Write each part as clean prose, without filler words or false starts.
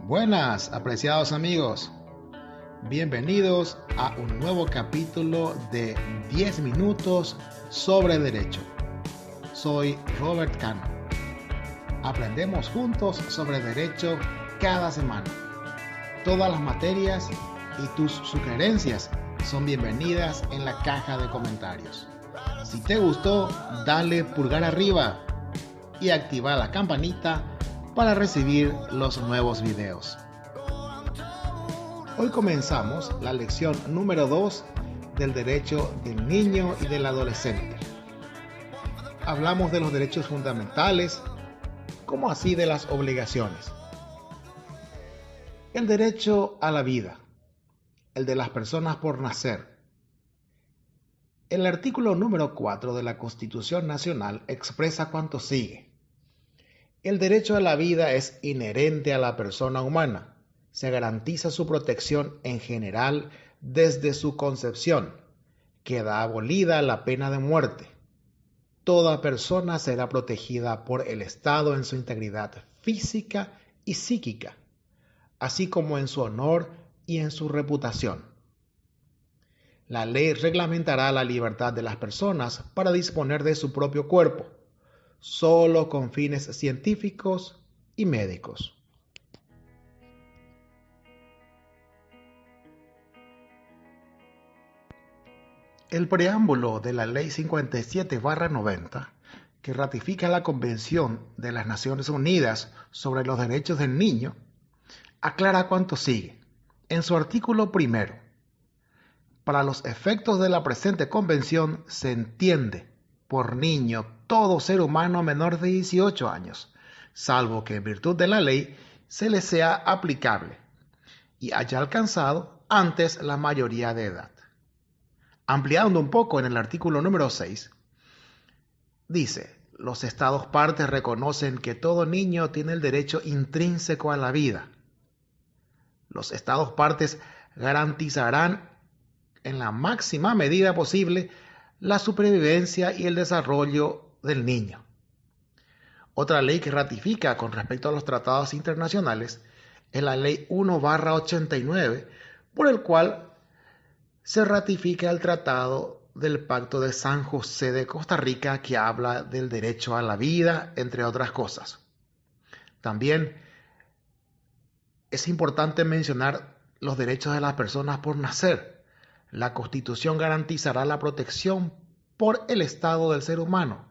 Buenas, apreciados amigos. Bienvenidos a un nuevo capítulo de 10 minutos sobre derecho. Soy Robert Cano. Aprendemos juntos sobre derecho cada semana. Todas las materias y tus sugerencias son bienvenidas en la caja de comentarios. Si te gustó, dale pulgar arriba y activa la campanita para recibir los nuevos videos. Hoy comenzamos la lección número 2 del derecho del niño y del adolescente. Hablamos de los derechos fundamentales, como así de las obligaciones. El derecho a la vida, el de las personas por nacer. El artículo número 4 de la Constitución Nacional expresa cuanto sigue. El derecho a la vida es inherente a la persona humana. Se garantiza su protección en general desde su concepción. Queda abolida la pena de muerte. Toda persona será protegida por el Estado en su integridad física y psíquica, así como en su honor y en su reputación. La ley reglamentará la libertad de las personas para disponer de su propio cuerpo, solo con fines científicos y médicos. El preámbulo de la Ley 57/90, que ratifica la Convención de las Naciones Unidas sobre los Derechos del Niño, aclara cuanto sigue. En su artículo primero, para los efectos de la presente convención se entiende por niño todo ser humano menor de 18 años, salvo que en virtud de la ley se le sea aplicable y haya alcanzado antes la mayoría de edad. Ampliando un poco en el artículo número 6, dice, los estados partes reconocen que todo niño tiene el derecho intrínseco a la vida. Los estados partes garantizarán en la máxima medida posible la supervivencia y el desarrollo del niño. Otra ley que ratifica con respecto a los tratados internacionales es la Ley 1/89, por el cual se ratifica el Tratado del Pacto de San José de Costa Rica, que habla del derecho a la vida, entre otras cosas. También es importante mencionar los derechos de las personas por nacer. La Constitución garantizará la protección por el estado del ser humano,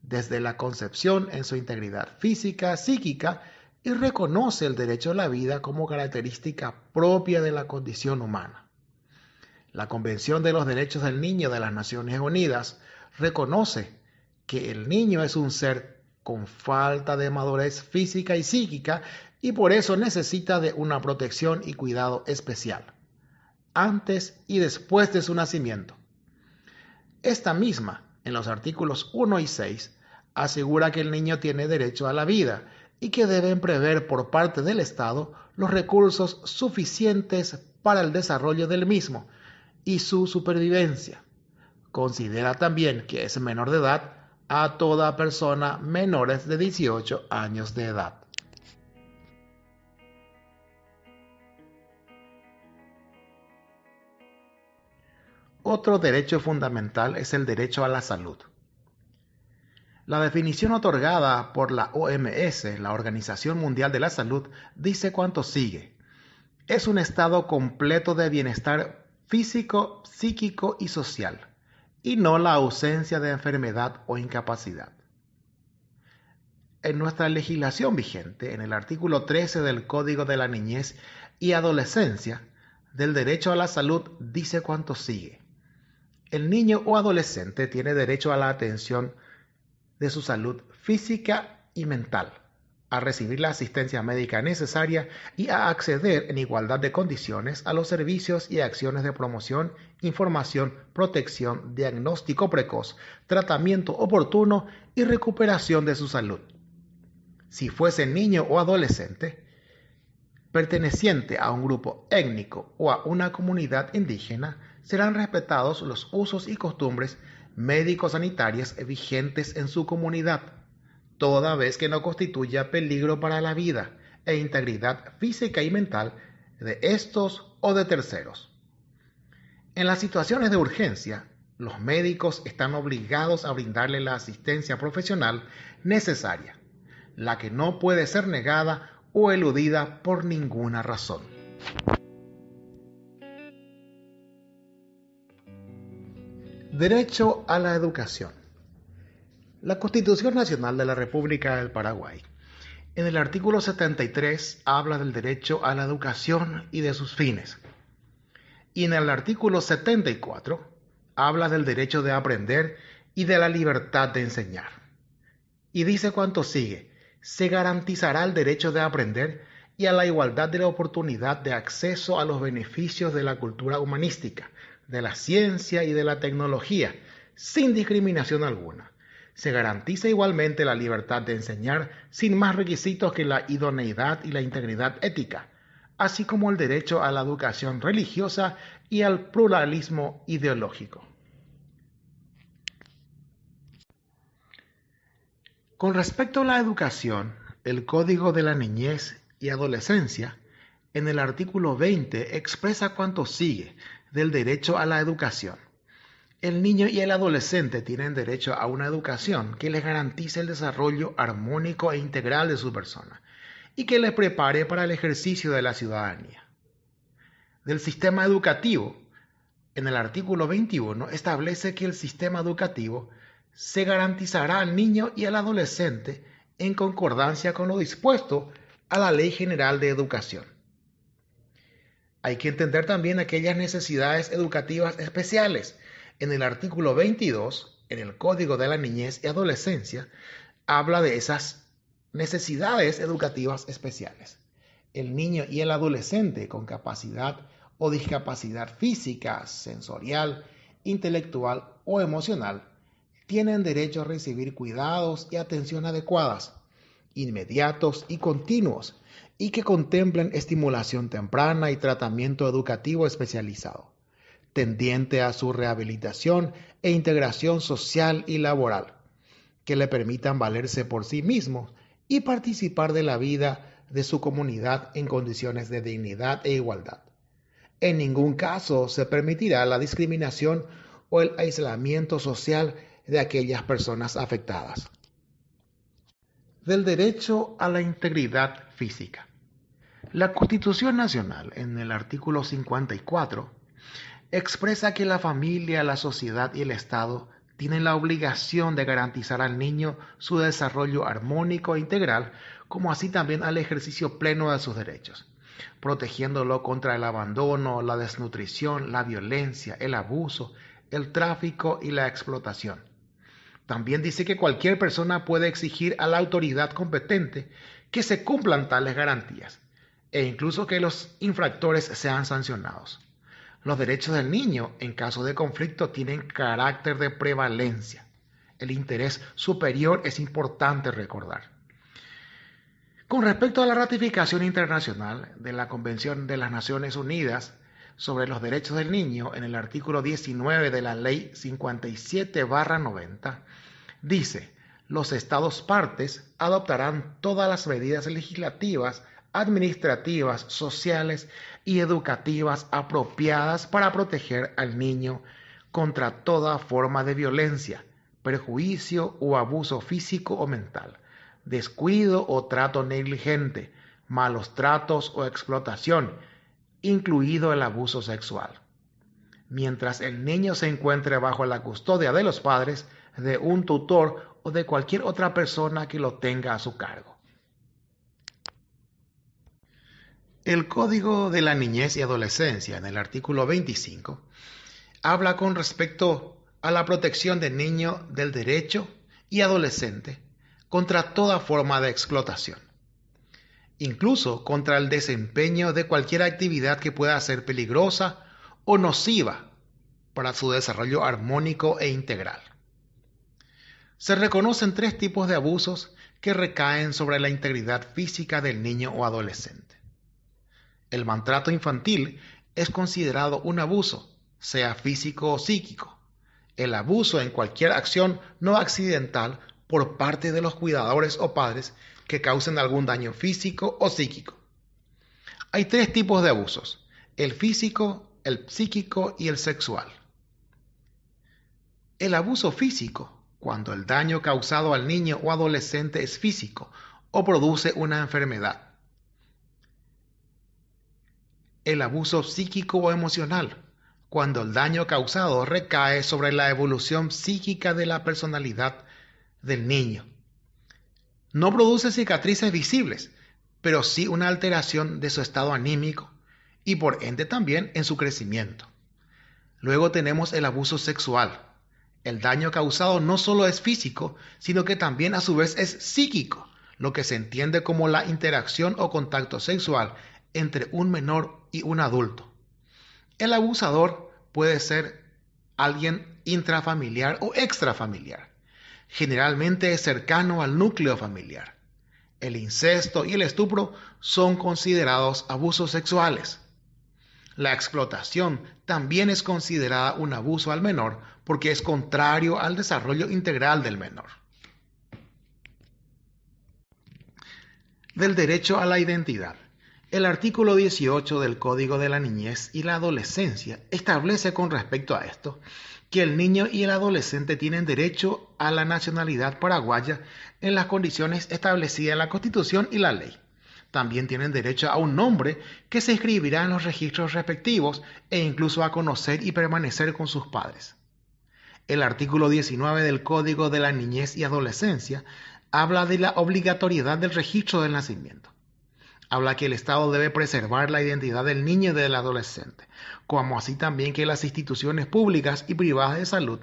desde la concepción en su integridad física, psíquica, y reconoce el derecho a la vida como característica propia de la condición humana. La Convención de los Derechos del Niño de las Naciones Unidas reconoce que el niño es un ser con falta de madurez física y psíquica y por eso necesita de una protección y cuidado especial, antes y después de su nacimiento. Esta misma, en los artículos 1 y 6, asegura que el niño tiene derecho a la vida y que deben prever por parte del Estado los recursos suficientes para el desarrollo del mismo y su supervivencia. Considera también que es menor de edad a toda persona menores de 18 años de edad. Otro derecho fundamental es el derecho a la salud. La definición otorgada por la OMS, la Organización Mundial de la Salud, dice cuanto sigue. Es un estado completo de bienestar físico, psíquico y social, y no la ausencia de enfermedad o incapacidad. En nuestra legislación vigente, en el artículo 13 del Código de la Niñez y Adolescencia, del derecho a la salud, dice cuanto sigue. El niño o adolescente tiene derecho a la atención de su salud física y mental, a recibir la asistencia médica necesaria y a acceder en igualdad de condiciones a los servicios y acciones de promoción, información, protección, diagnóstico precoz, tratamiento oportuno y recuperación de su salud. Si fuese niño o adolescente, perteneciente a un grupo étnico o a una comunidad indígena, serán respetados los usos y costumbres médico-sanitarias vigentes en su comunidad, toda vez que no constituya peligro para la vida, e integridad física y mental de estos o de terceros. En las situaciones de urgencia, los médicos están obligados a brindarle la asistencia profesional necesaria, la que no puede ser negada o eludida por ninguna razón. Derecho a la educación. La Constitución Nacional de la República del Paraguay, en el artículo 73, habla del derecho a la educación y de sus fines. Y en el artículo 74, habla del derecho de aprender y de la libertad de enseñar. Y dice cuanto sigue: se garantizará el derecho de aprender y a la igualdad de la oportunidad de acceso a los beneficios de la cultura humanística, de la ciencia y de la tecnología, sin discriminación alguna. Se garantiza igualmente la libertad de enseñar sin más requisitos que la idoneidad y la integridad ética, así como el derecho a la educación religiosa y al pluralismo ideológico. Con respecto a la educación, el Código de la Niñez y Adolescencia, en el artículo 20, expresa cuanto sigue del derecho a la educación. El niño y el adolescente tienen derecho a una educación que les garantice el desarrollo armónico e integral de su persona y que les prepare para el ejercicio de la ciudadanía. Del sistema educativo, en el artículo 21, establece que el sistema educativo se garantizará al niño y al adolescente en concordancia con lo dispuesto a la Ley General de Educación. Hay que entender también aquellas necesidades educativas especiales. En el artículo 22, en el Código de la Niñez y Adolescencia, habla de esas necesidades educativas especiales. El niño y el adolescente con capacidad o discapacidad física, sensorial, intelectual o emocional tienen derecho a recibir cuidados y atención adecuadas, inmediatos y continuos, y que contemplen estimulación temprana y tratamiento educativo especializado, tendiente a su rehabilitación e integración social y laboral, que le permitan valerse por sí mismos y participar de la vida de su comunidad en condiciones de dignidad e igualdad. En ningún caso se permitirá la discriminación o el aislamiento social de aquellas personas afectadas. Del derecho a la integridad física. La Constitución Nacional, en el artículo 54, expresa que la familia, la sociedad y el Estado tienen la obligación de garantizar al niño su desarrollo armónico e integral, como así también al ejercicio pleno de sus derechos, protegiéndolo contra el abandono, la desnutrición, la violencia, el abuso, el tráfico y la explotación. También dice que cualquier persona puede exigir a la autoridad competente que se cumplan tales garantías e incluso que los infractores sean sancionados. Los derechos del niño en caso de conflicto tienen carácter de prevalencia. El interés superior es importante recordar. Con respecto a la ratificación internacional de la Convención de las Naciones Unidas sobre los Derechos del Niño, en el artículo 19 de la Ley 57/90, dice: los Estados partes adoptarán todas las medidas legislativas, administrativas, sociales y educativas apropiadas para proteger al niño contra toda forma de violencia, perjuicio o abuso físico o mental, descuido o trato negligente, malos tratos o explotación, incluido el abuso sexual, mientras el niño se encuentre bajo la custodia de los padres, de un tutor o de cualquier otra persona que lo tenga a su cargo. El Código de la Niñez y Adolescencia, en el artículo 25, habla con respecto a la protección del niño, del derecho y adolescente contra toda forma de explotación, incluso contra el desempeño de cualquier actividad que pueda ser peligrosa o nociva para su desarrollo armónico e integral. Se reconocen 3 tipos de abusos que recaen sobre la integridad física del niño o adolescente. El maltrato infantil es considerado un abuso, sea físico o psíquico. El abuso en cualquier acción no accidental por parte de los cuidadores o padres que causen algún daño físico o psíquico. Hay tres tipos de abusos: el físico, el psíquico y el sexual. El abuso físico, cuando el daño causado al niño o adolescente es físico o produce una enfermedad. El abuso psíquico o emocional, cuando el daño causado recae sobre la evolución psíquica de la personalidad del niño. No produce cicatrices visibles, pero sí una alteración de su estado anímico y por ende también en su crecimiento. Luego tenemos el abuso sexual. El daño causado no solo es físico, sino que también a su vez es psíquico, lo que se entiende como la interacción o contacto sexual entre un menor y un adulto. El abusador puede ser alguien intrafamiliar o extrafamiliar. Generalmente es cercano al núcleo familiar. El incesto y el estupro son considerados abusos sexuales. La explotación también es considerada un abuso al menor porque es contrario al desarrollo integral del menor. Del derecho a la identidad. El artículo 18 del Código de la Niñez y la Adolescencia establece con respecto a esto que el niño y el adolescente tienen derecho a la nacionalidad paraguaya en las condiciones establecidas en la Constitución y la ley. También tienen derecho a un nombre que se inscribirá en los registros respectivos e incluso a conocer y permanecer con sus padres. El artículo 19 del Código de la Niñez y Adolescencia habla de la obligatoriedad del registro del nacimiento. Habla que el Estado debe preservar la identidad del niño y del adolescente, como así también que las instituciones públicas y privadas de salud,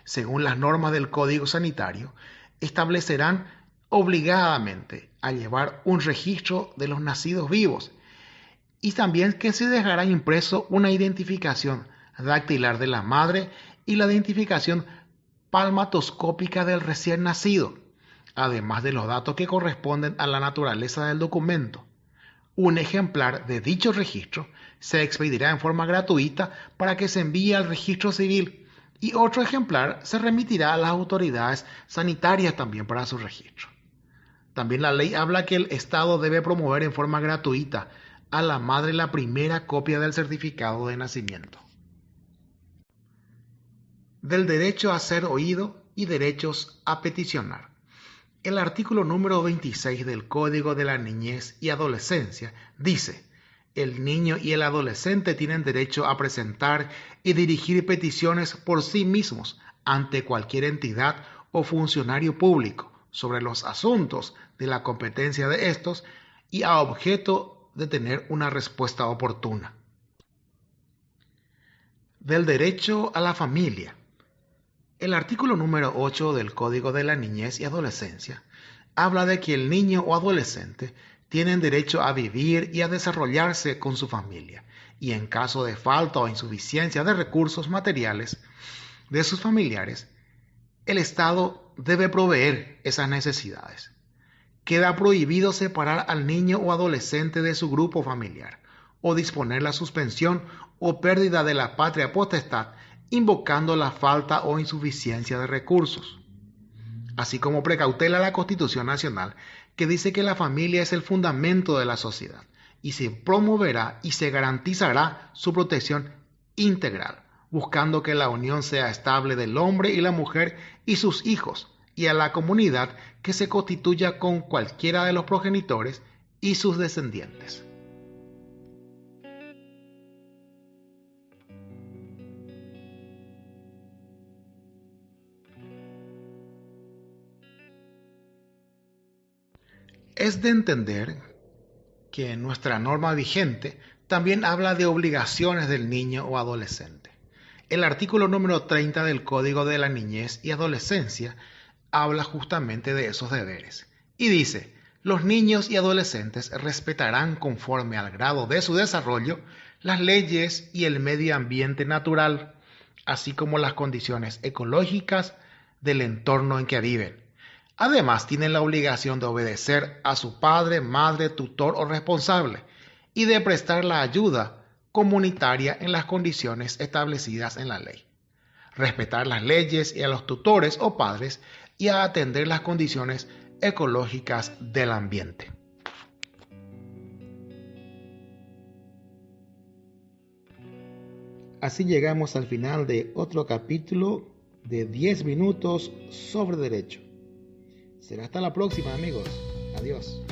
según las normas del Código Sanitario, establecerán obligadamente a llevar un registro de los nacidos vivos y también que se dejará impreso una identificación dactilar de la madre y la identificación palmatoscópica del recién nacido, además de los datos que corresponden a la naturaleza del documento. Un ejemplar de dicho registro se expedirá en forma gratuita para que se envíe al registro civil y otro ejemplar se remitirá a las autoridades sanitarias también para su registro. También la ley habla que el Estado debe promover en forma gratuita a la madre la primera copia del certificado de nacimiento. Del derecho a ser oído y derechos a peticionar. El artículo número 26 del Código de la Niñez y Adolescencia dice: el niño y el adolescente tienen derecho a presentar y dirigir peticiones por sí mismos ante cualquier entidad o funcionario público sobre los asuntos de la competencia de estos y a objeto de tener una respuesta oportuna. Del derecho a la familia. El artículo número 8 del Código de la Niñez y Adolescencia habla de que el niño o adolescente tienen derecho a vivir y a desarrollarse con su familia, y en caso de falta o insuficiencia de recursos materiales de sus familiares, el Estado debe proveer esas necesidades. Queda prohibido separar al niño o adolescente de su grupo familiar, o disponer la suspensión o pérdida de la patria potestad invocando la falta o insuficiencia de recursos. Así como precautela la Constitución Nacional, que dice que la familia es el fundamento de la sociedad y se promoverá y se garantizará su protección integral, buscando que la unión sea estable del hombre y la mujer y sus hijos, y a la comunidad que se constituya con cualquiera de los progenitores y sus descendientes. Es de entender que nuestra norma vigente también habla de obligaciones del niño o adolescente. El artículo número 30 del Código de la Niñez y Adolescencia habla justamente de esos deberes y dice: los niños y adolescentes respetarán conforme al grado de su desarrollo las leyes y el medio ambiente natural, así como las condiciones ecológicas del entorno en que viven. Además, tienen la obligación de obedecer a su padre, madre, tutor o responsable y de prestar la ayuda comunitaria en las condiciones establecidas en la ley. Respetar las leyes y a los tutores o padres y a atender las condiciones ecológicas del ambiente. Así llegamos al final de otro capítulo de 10 minutos sobre derecho. Será hasta la próxima, amigos. Adiós.